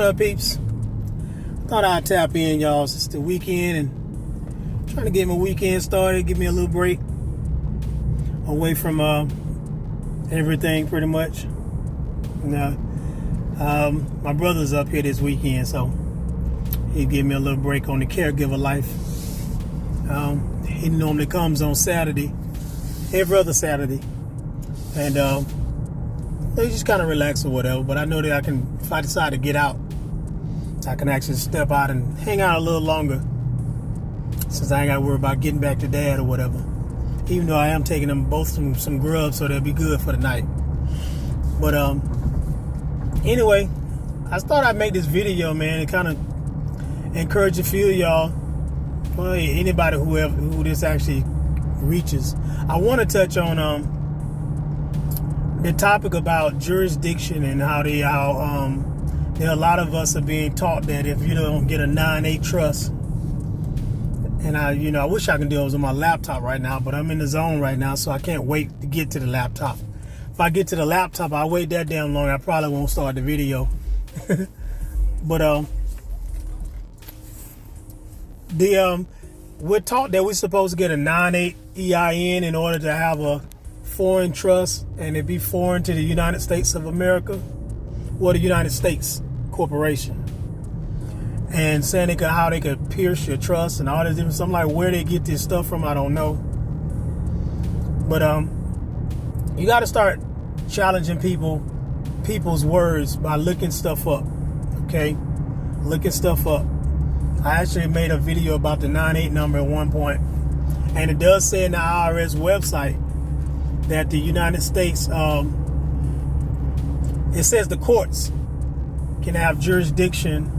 up, peeps? Thought I'd tap in, y'all. It's the weekend and trying to get my weekend started, give me a little break away from everything, pretty much. My brother's up here this weekend, so he gave me a little break on the caregiver life. He normally comes on Saturday, every other Saturday, and he just kind of relax or whatever. But I know that if I decide to get out, I can actually step out and hang out a little longer, since I ain't got to worry about getting back to dad or whatever. Even though I am taking them both some grub, so they'll be good for the night. But anyway, I thought I'd make this video, man, and kind of encourage a few of y'all, well, anybody who this actually reaches. I want to touch on the topic about jurisdiction and how there are a lot of us are being taught that if you don't get a 9(8) trust, and I wish I could do it on my laptop right now, but I'm in the zone right now, so I can't wait to get to the laptop. If I get to the laptop, I'll wait that damn long. I probably won't start the video. But we're taught that we're supposed to get a 9(8) EIN in order to have a foreign trust, and it be foreign to the United States of America, or the United States corporation. And saying how they could pierce your trust and all this different stuff. Like, where they get this stuff from, I don't know. But you got to start challenging people's words by looking stuff up. Okay, looking stuff up. I actually made a video about the 9(8) number at one point, and it does say in the IRS website that the United States, it says the courts can have jurisdiction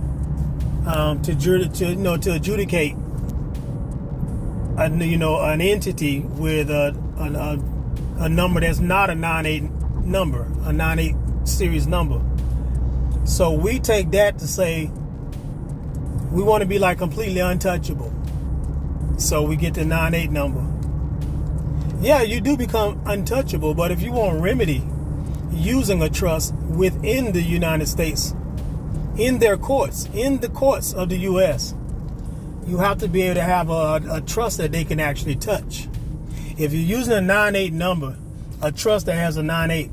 to adjudicate an entity with a number that's not a 9(8) number, a 9(8) series number. So we take that to say we want to be like completely untouchable. So we get the 9(8) number. Yeah, you do become untouchable, but if you want remedy using a trust within the United States, in their courts, in the courts of the U.S., you have to be able to have a trust that they can actually touch. If you're using a 9(8) number, a trust that has a 9(8),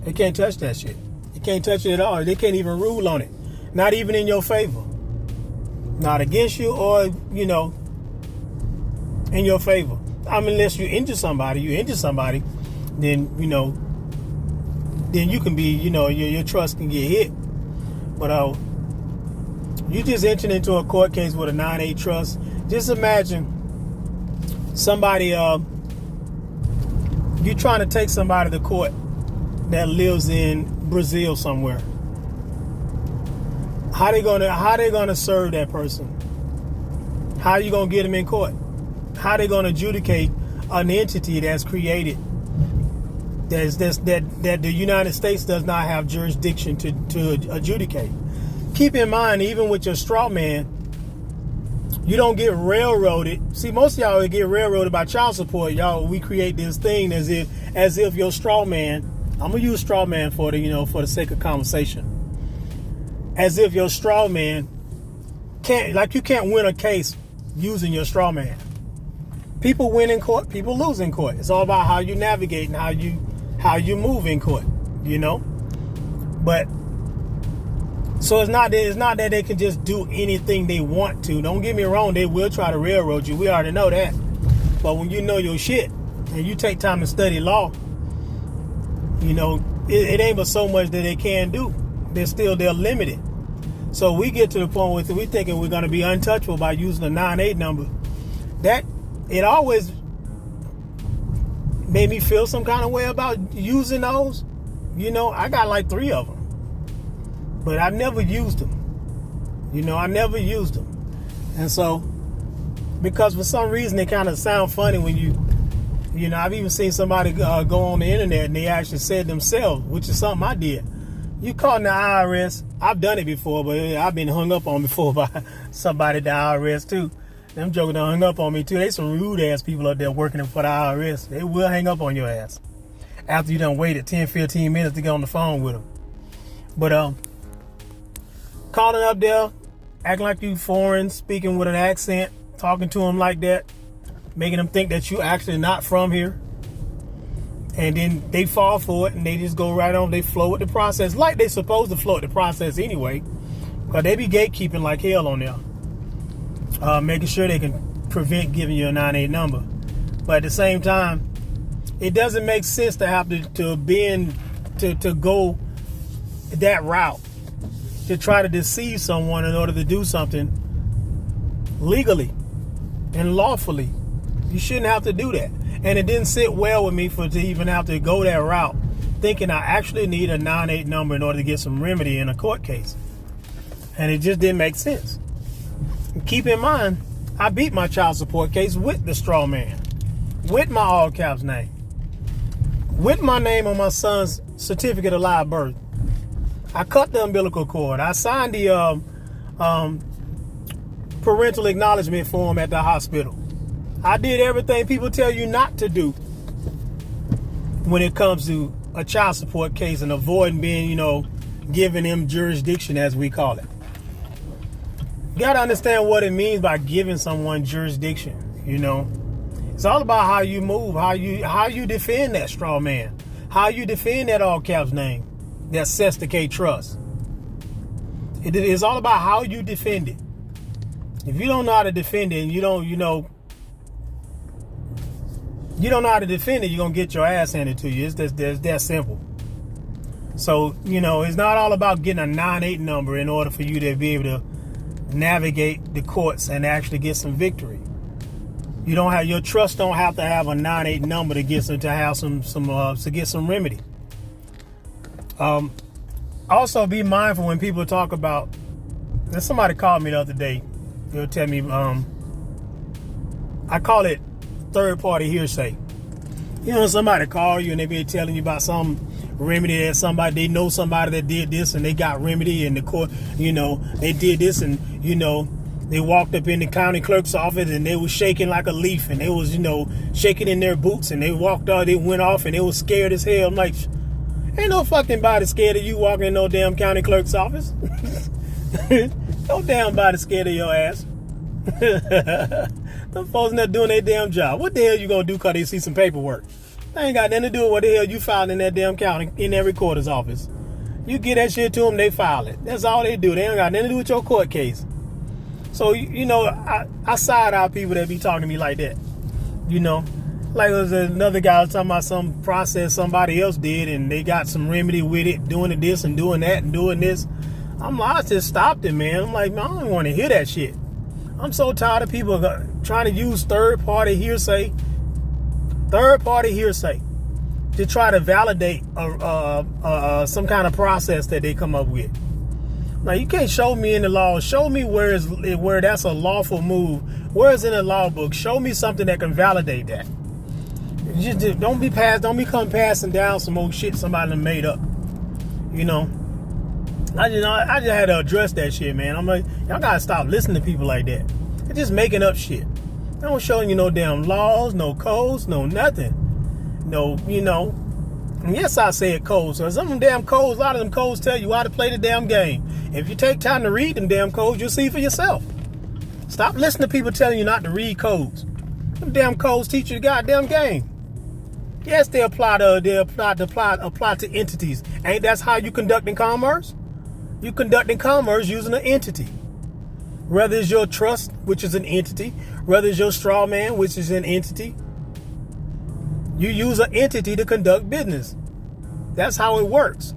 they can't touch that shit. They can't touch it at all. They can't even rule on it. Not even in your favor. Not against you or, in your favor. I mean, unless you injure somebody, then you can be, your trust can get hit. But you just entered into a court case with a 9(8) trust. Just imagine somebody, you're trying to take somebody to court that lives in Brazil somewhere. How they gonna serve that person? How are you gonna get them in court? How they gonna adjudicate an entity that's created that the United States does not have jurisdiction to adjudicate? Keep in mind, even with your straw man, you don't get railroaded. See, most of y'all get railroaded by child support. Y'all, we create this thing as if your straw man. I'm gonna use straw man for the sake of conversation. As if your straw man you can't win a case using your straw man. People win in court, people lose in court. It's all about how you navigate and how you move in court, But so it's not that they can just do anything they want to. Don't get me wrong, they will try to railroad you. We already know that. But when you know your shit and you take time to study law, it ain't but so much that they can do. They're limited. So we get to the point where we thinking we're going to be untouchable by using a 9(8) number. That it always made me feel some kind of way about using those. I got like 3 of them, but I've never used them. I never used them. And so, because for some reason they kind of sound funny when I've even seen somebody go on the internet and they actually said themselves, which is something I did. You calling the IRS, I've done it before, but I've been hung up on before by somebody at the IRS too. Them jokers done hung up on me too. They some rude ass people up there working for the IRS. They will hang up on your ass after you done waited 10, 15 minutes to get on the phone with them. But calling up there, acting like you foreign, speaking with an accent, talking to them like that, making them think that you actually not from here. And then they fall for it and they just go right on. They flow with the process like they supposed to flow with the process anyway. But they be gatekeeping like hell on there. Making sure they can prevent giving you a 9-8 number. But at the same time, it doesn't make sense to have to go that route, to try to deceive someone in order to do something legally and lawfully. You shouldn't have to do that. And it didn't sit well with me to even have to go that route, thinking I actually need a 9-8 number in order to get some remedy in a court case. And it just didn't make sense. And keep in mind, I beat my child support case with the straw man, with my all caps name, with my name on my son's certificate of live birth. I cut the umbilical cord. I signed the parental acknowledgement form at the hospital. I did everything people tell you not to do when it comes to a child support case and avoiding being, giving them jurisdiction, as we call it. You got to understand what it means by giving someone jurisdiction. It's all about how you move, how you defend that straw man, how you defend that all caps name, that Sesta K Trust. It is all about how you defend it. If you don't know how to defend it, and you don't know how to defend it, you're gonna get your ass handed to you. It's that simple. So it's not all about getting a 9-8 number in order for you to be able to navigate the courts and actually get some victory. Your trust don't have to have a 9-8 number to get some remedy. Also be mindful when people talk about. There's somebody called me the other day. They'll tell me, I call it third party hearsay. Somebody call you and they be telling you about some remedy that they know somebody that did this and they got remedy in the court. They did this and they walked up in the county clerk's office and they was shaking like a leaf and they was shaking in their boots and they walked out. They went off and they was scared as hell. I'm like, ain't no fucking body scared of you walking in no damn county clerk's office. No damn body scared of your ass. Them folks not doing their damn job. What the hell you gonna do because they see some paperwork? They ain't got nothing to do with what the hell you filed in that damn county, in that recorder's office. You get that shit to them, they file it. That's all they do. They ain't got nothing to do with your court case. So, I side out people that be talking to me like that. Like there was another guy was talking about some process somebody else did and they got some remedy with it, doing this and doing that and doing this. I just stopped it, man. I'm like, man, I don't want to hear that shit. I'm so tired of people trying to use third-party hearsay to try to validate some kind of process that they come up with. Now, you can't show me in the law. Show me where that's a lawful move. Where is in the law book? Show me something that can validate that. Just don't be passing down some old shit somebody done made up. I just had to address that shit, man. I'm like, y'all gotta stop listening to people like that. They're just making up shit. They don't show you no damn laws, no codes, no nothing. No, and yes, I said codes. So some of them damn codes, a lot of them codes tell you how to play the damn game. If you take time to read them damn codes, you'll see for yourself. Stop listening to people telling you not to read codes. Them damn codes teach you the goddamn game. Yes, they apply to entities. Ain't that's how you conducting commerce? You conducting commerce using an entity. Whether it's your trust, which is an entity, whether it's your straw man, which is an entity. You use an entity to conduct business. That's how it works.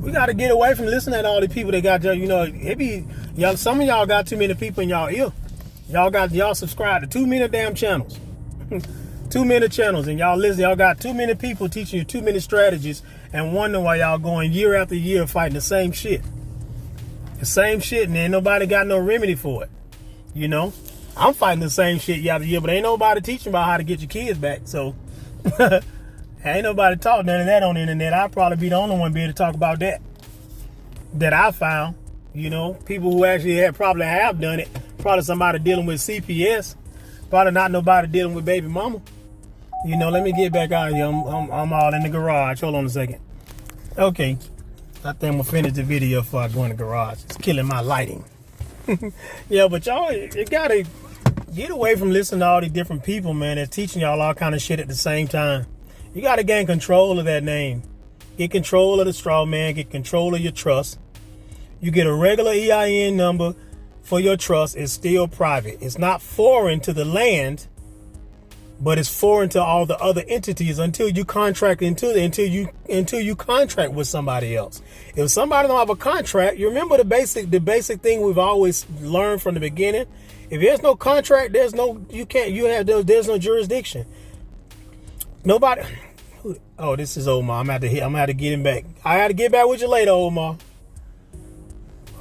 We got to get away from listening to all the people that got some of y'all got too many people in y'all ear. Y'all subscribe to too many damn channels. Too many channels, and y'all got too many people teaching you too many strategies and wondering why y'all going year after year fighting the same shit. The same shit, and ain't nobody got no remedy for it. I'm fighting the same shit year after year, but ain't nobody teaching about how to get your kids back. So ain't nobody taught none of that on the internet. I'd probably be the only one be able to talk about that I found. People who actually probably have done it. Probably somebody dealing with CPS. Probably not nobody dealing with baby mama. Let me get back out here. I'm all in the garage. Hold on a second. Okay. I think I'm gonna finish the video before I go in the garage. It's killing my lighting. Yeah, but y'all, you gotta get away from listening to all these different people, man, that's teaching y'all all kind of shit at the same time. You gotta gain control of that name. Get control of the straw man. Get control of your trust. You get a regular EIN number for your trust. It's still private. It's not foreign to the land, but it's foreign to all the other entities until you contract until you contract with somebody else. If somebody don't have a contract, you remember the basic thing we've always learned from the beginning. If there's no contract, there's no jurisdiction. Nobody. Oh, this is Omar. I'm gonna have to get him back. I got to get back with you later, Omar.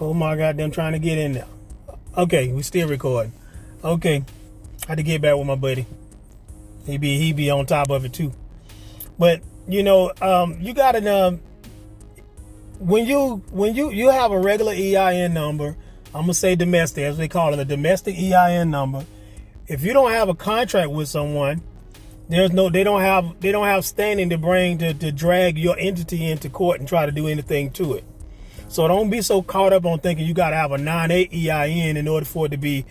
Omar, goddamn, trying to get in there. Okay, we still recording. Okay, I had to get back with my buddy. He be on top of it too. But you gotta when you have a regular EIN number, I'm gonna say domestic, as they call it, a domestic EIN number. If you don't have a contract with someone, they don't have standing to drag your entity into court and try to do anything to it. So don't be so caught up on thinking you gotta have a 9(8) EIN in order for it to be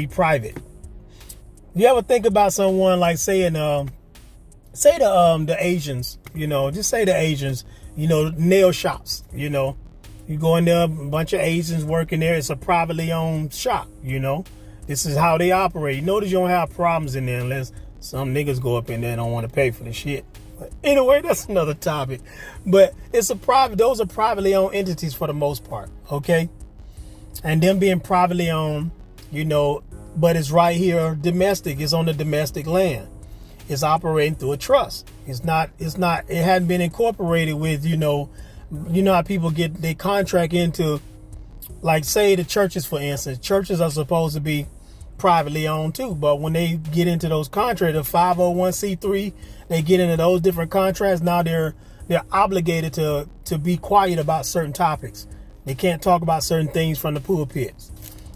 private. You ever think about someone like say the Asians, just say the Asians, nail shops, you go in there, a bunch of Asians working there. It's a privately owned shop, This is how they operate. You notice you don't have problems in there unless some niggas go up in there and don't want to pay for the shit. But anyway, that's another topic. But those are privately owned entities for the most part, okay? And them being privately owned, but it's right here domestic. It's on the domestic land. It's operating through a trust. It hadn't been incorporated with, how people they contract into, like say the churches, for instance. Churches are supposed to be privately owned too, but when they get into those contracts, the 501c3, they get into those different contracts. Now they're obligated to be quiet about certain topics. They can't talk about certain things from the pulpits.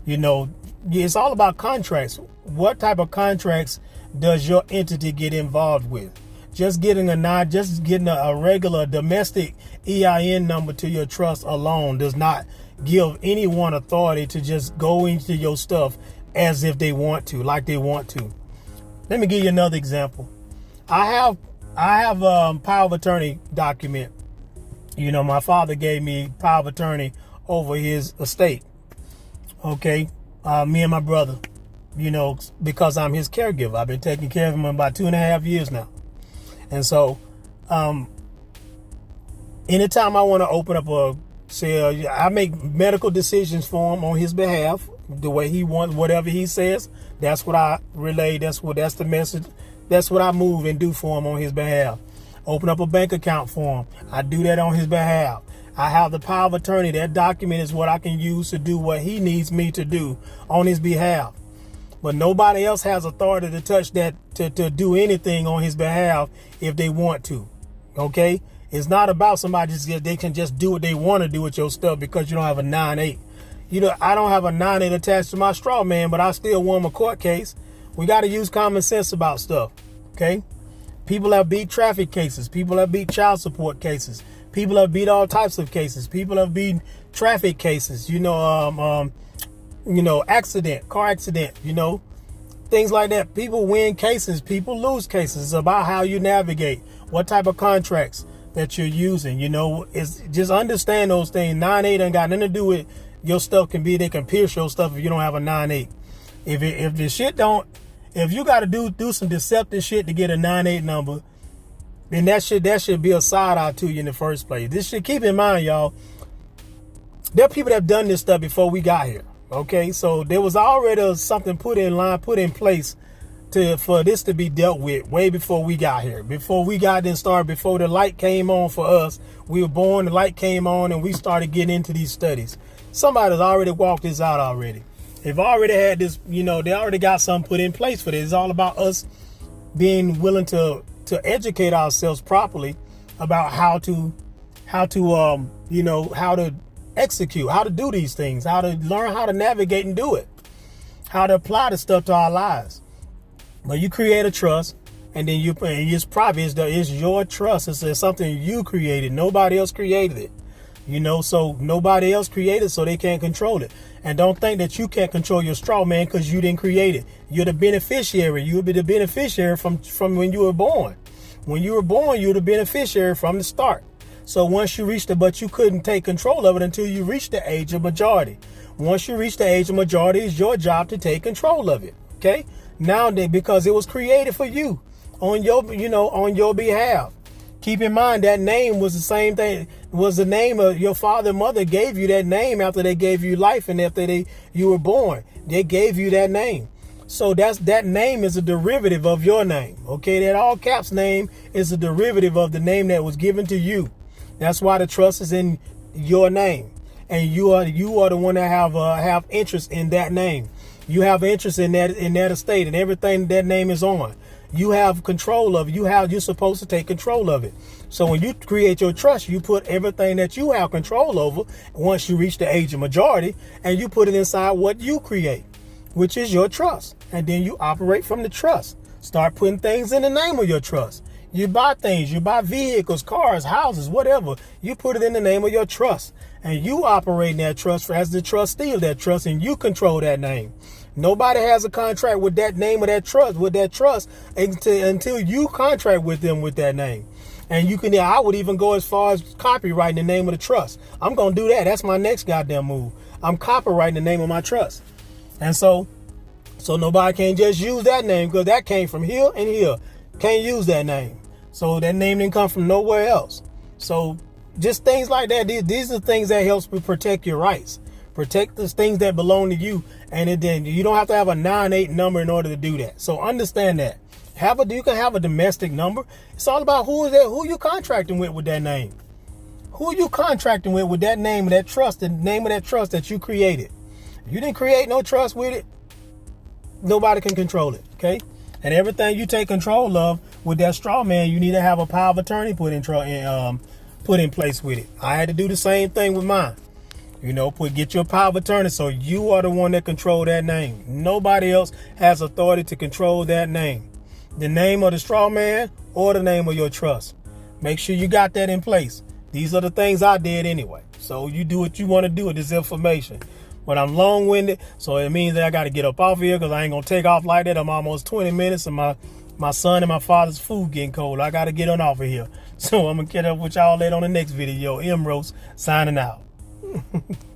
It's all about contracts. What type of contracts does your entity get involved with? Just getting a regular domestic EIN number to your trust alone does not give anyone authority to just go into your stuff as if they want to, like they want to. Let me give you another example. I have power of attorney document. My father gave me power of attorney over his estate. Okay. Me and my brother, because I'm his caregiver. I've been taking care of him about 2.5 years now. And so, anytime I want to open up I make medical decisions for him on his behalf, the way he wants, whatever he says, that's what I relay. That's the message. That's what I move and do for him on his behalf. Open up a bank account for him. I do that on his behalf. I have the power of attorney. That document is what I can use to do what he needs me to do on his behalf. But nobody else has authority to touch that, to do anything on his behalf if they want to. Okay? It's not about somebody they can just do what they want to do with your stuff because you don't have a 9(8). I don't have a 9(8) attached to my straw man, but I still won my court case. We got to use common sense about stuff. Okay? People have beat traffic cases. People have beat child support cases. People have beat all types of cases. People have beat traffic cases. Accident, car accident. Things like that. People win cases. People lose cases. It's about how you navigate. What type of contracts that you're using. It's just understand those things. 9(8) ain't got nothing to do with your stuff. They can pierce your stuff if you don't have a 9(8). If you got to do some deceptive shit to get a 9(8) number, then that should be a side eye to you in the first place. This should, keep in mind, y'all, there are people that have done this stuff before we got here. Okay, so there was already something put in place for this to be dealt with way before we got here. Before we got in started, before the light came on for us, we were born, the light came on, and we started getting into these studies. Somebody's already walked this out already. They've already had this, they already got something put in place for this. It's all about us being willing to educate ourselves properly about how to execute, how to do these things, how to learn how to navigate and do it, how to apply the stuff to our lives. But you create a trust, and then it's private. It's your trust. It's something you created. Nobody else created it. So nobody else created, so they can't control it. And don't think that you can't control your straw man because you didn't create it. You're the beneficiary. You'll be the beneficiary from when you were born. When you were born, you're the beneficiary from the start. So once you reached but you couldn't take control of it until you reached the age of majority. Once you reach the age of majority, it's your job to take control of it. Okay? Now then, because it was created for you on your behalf. Keep in mind that name was the same thing, was the name of your father and mother gave you that name after they gave you life and after you were born. They gave you that name. So that name is a derivative of your name. Okay, that all caps name is a derivative of the name that was given to you. That's why the trust is in your name. And you are the one that have interest in that name. You have interest in that estate and everything that name is on. You have control of it. You're supposed to take control of it. So when you create your trust, you put everything that you have control over once you reach the age of majority, and you put it inside what you create, which is your trust. And then you operate from the trust. Start putting things in the name of your trust. You buy things, you buy vehicles, cars, houses, whatever. You put it in the name of your trust. And you operate in that trust as the trustee of that trust, and you control that name. Nobody has a contract with that name of that trust, until you contract with them with that name. And I would even go as far as copyrighting the name of the trust. I'm going to do that. That's my next goddamn move. I'm copyrighting the name of my trust. And so nobody can just use that name because that came from here and here. Can't use that name. So that name didn't come from nowhere else. So just things like that. These are things that helps protect your rights. Protect the things that belong to you. And then you don't have to have a 98 number in order to do that. So understand that. You can have a domestic number. It's all about who you contracting with that name. Who you contracting with that name of that trust, the name of that trust that you created. If you didn't create no trust with it, nobody can control it. Okay? And everything you take control of with that straw man, you need to have a power of attorney put in place with it. I had to do the same thing with mine. Get your power of attorney so you are the one that control that name. Nobody else has authority to control that name. The name of the straw man or the name of your trust. Make sure you got that in place. These are the things I did anyway. So you do what you want to do with this information. But I'm long-winded, so it means that I got to get up off here because I ain't going to take off like that. I'm almost 20 minutes and my son and my father's food getting cold. I got to get on off of here. So I'm going to catch up with y'all later on the next video. M. Rose signing out.